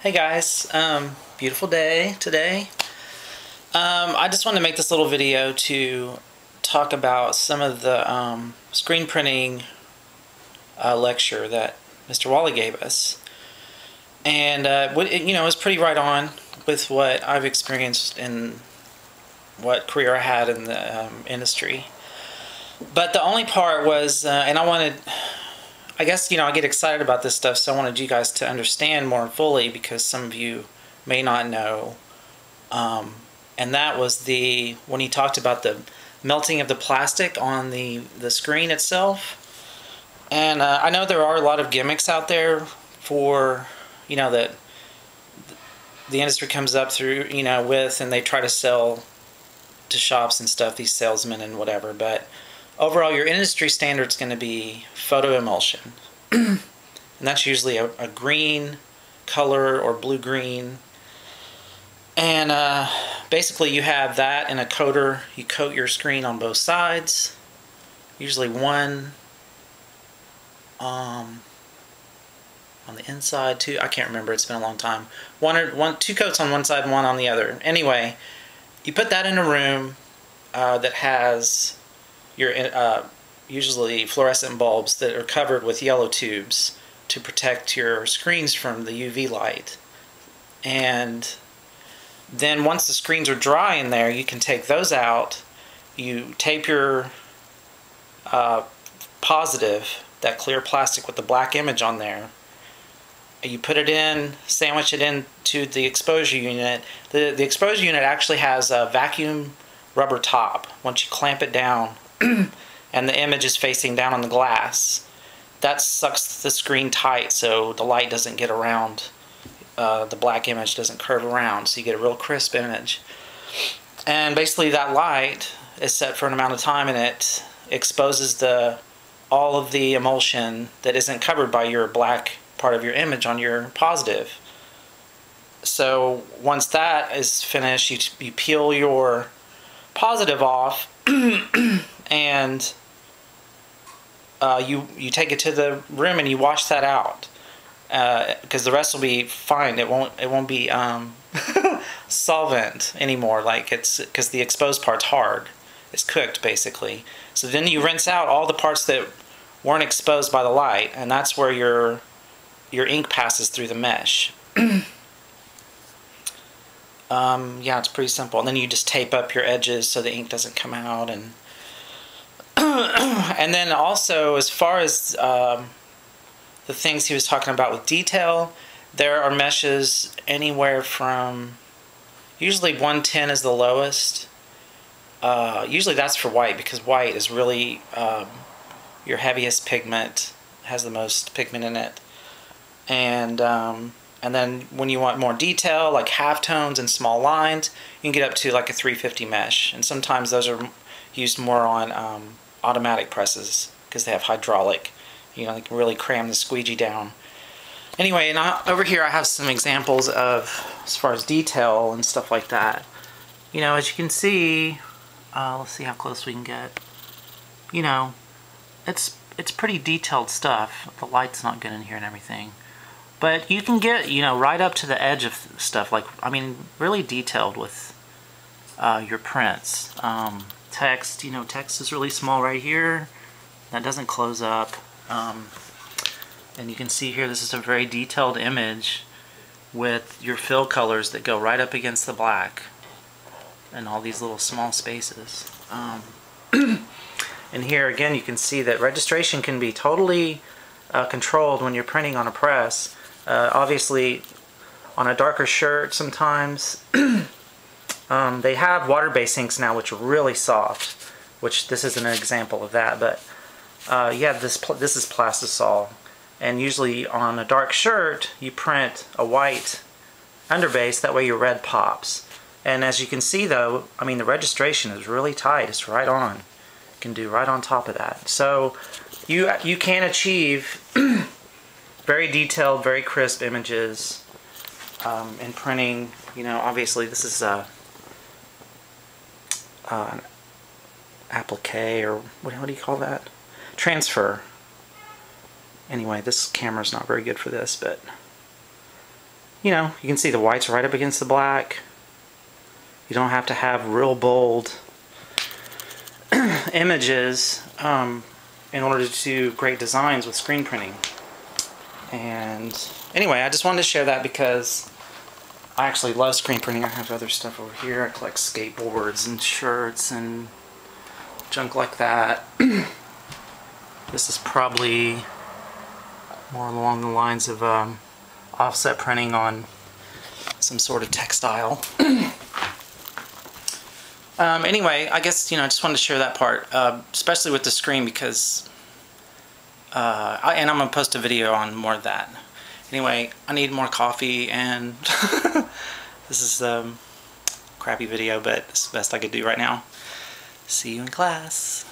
Hey guys, beautiful day today. I just wanted to make this little video to talk about some of the screen printing lecture that Mr. Wally gave us. And it was pretty right on with what I've experienced and what career I had in the industry. But the only part was, and I guess, I get excited about this stuff, so I wanted you guys to understand more fully because some of you may not know. And that was when he talked about the melting of the plastic on the screen itself. And I know there are a lot of gimmicks out there for, that the industry comes up through, with, and they try to sell to shops and stuff, these salesmen and whatever, but overall, your industry standard is going to be photo emulsion. And that's usually a green color or blue-green. And basically, you have that in a coater. You coat your screen on both sides. Usually one on the inside, too. I can't remember. It's been a long time. Two coats on one side and one on the other. Anyway, you put that in a room that has your usually fluorescent bulbs that are covered with yellow tubes to protect your screens from the UV light. And then once the screens are dry in there, you can take those out. You tape your positive, that clear plastic with the black image on there. You put it in, sandwich it into the exposure unit. The exposure unit actually has a vacuum rubber top. Once you clamp it down and the image is facing down on the glass, that sucks the screen tight so the light doesn't get around, the black image doesn't curve around, so you get a real crisp image. And basically that light is set for an amount of time and it exposes all of the emulsion that isn't covered by your black part of your image on your positive. So once that is finished, you peel your positive off and you take it to the room and you wash that out because the rest will be fine. It won't be solvent anymore, because the exposed part's hard. It's cooked basically. So then you rinse out all the parts that weren't exposed by the light, and that's where your ink passes through the mesh. Yeah, it's pretty simple. And then you just tape up your edges so the ink doesn't come out. And and then also, as far as the things he was talking about with detail, there are meshes anywhere from, usually 110 is the lowest. Usually that's for white, because white is really your heaviest pigment, has the most pigment in it. And then when you want more detail, like halftones and small lines, you can get up to like a 350 mesh. And sometimes those are used more on automatic presses because they have hydraulic. They can really cram the squeegee down. Anyway, and over here I have some examples of, as far as detail and stuff like that. As you can see, let's see how close we can get. It's pretty detailed stuff. The light's not good in here and everything. But you can get, right up to the edge of stuff, really detailed with your prints. Text, text is really small right here. That doesn't close up. And you can see here, this is a very detailed image with your fill colors that go right up against the black and all these little small spaces. And here again, you can see that registration can be totally controlled when you're printing on a press. Obviously, on a darker shirt sometimes, they have water-based inks now which are really soft, which this isn't an example of that, but yeah, this is plastisol. And usually on a dark shirt, you print a white underbase, that way your red pops. And as you can see though, the registration is really tight, it's right on. You can do right on top of that. So you can achieve very detailed, very crisp images in printing. Obviously this is an applique, or what do you call that? Transfer. Anyway, this camera's not very good for this, but you know, you can see the white's right up against the black. You don't have to have real bold images in order to do great designs with screen printing. And anyway, I just wanted to share that because I actually love screen printing. I have other stuff over here. I collect skateboards and shirts and junk like that. This is probably more along the lines of offset printing on some sort of textile. Anyway, I guess, you know, I just wanted to share that part, especially with the screen, because and I'm gonna post a video on more of that. Anyway, I need more coffee, and this is a crappy video, but it's the best I could do right now. See you in class.